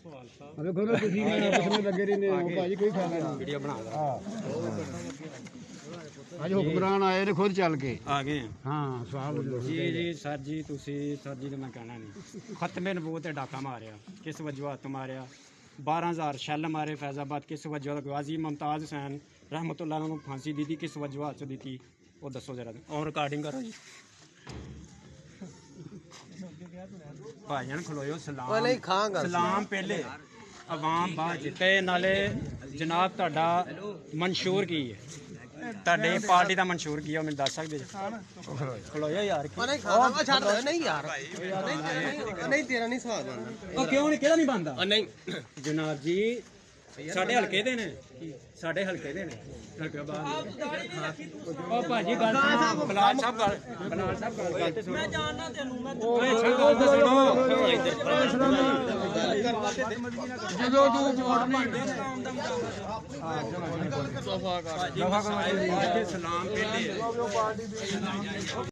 देखो ना तुसी ने आपस में लगे रहने हो भाई कोई फायदा नहीं वीडियो बना लो। आज हुक्मरान आए ने खुद चल के आ गए। हाँ साहब जी जी सर जी तुसी सर जी ने मैं कहना नहीं खत्मे नबूवत ते डाका मारिया किस वजह हत्थ मारिया 12,000 शैल मारे फैजाबाद किस वजह गाजी मुमताज हुसैन रहमतुल्लाह को फांसी दी थी किस वजह च दी थी वो दसो जरा और रिकॉर्डिंग करो जी भाईजान खलोयो सलाम पहले आवाम बाद ते नाले जनाब ਤੁਹਾਡਾ मंशूर की है ਤੁਹਾਡੇ पार्टी ਦਾ मंशूर की है ਮੈਨੂੰ ਦੱਸ ਸਕਦੇ ਜੀ ਖਲੋयो यार ਨਹੀਂ ਖਾਣਾ ਛੱਡ ਨਹੀਂ ਯਾਰ ਨਹੀਂ ਤੇਰਾ ਨਹੀਂ ਸਵਾਦ ਬਣਦਾ ਉਹ ਕਿਉਂ ਨਹੀਂ ਕਿਹਦਾ ਨਹੀਂ ਬਣਦਾ ਨਹੀਂ ਜਨਾਬ ਜੀ ਸਾਡੇ ਹਲਕੇ ਦੇ ਨੇ ਸਾਡੇ ਹਲਕੇ ਦੇ ਨੇ ਹਲਕੇ ਬਾਹਰ ਉਹ ਭਾਜੀ ਗੱਲ ਬਲਾਲ ਸਾਹਿਬ ਗੱਲ ਤੇ ਸੁਣੋ ਮੈਂ ਜਾਣਦਾ ਤੈਨੂੰ ਮੈਂ ਓਏ ਛੱਡੋ ਜਦੋਂ ਤੂੰ ਵੋਟ ਮੰਗਦੇ ਸਲਾਮ ਪਹਿਲੇ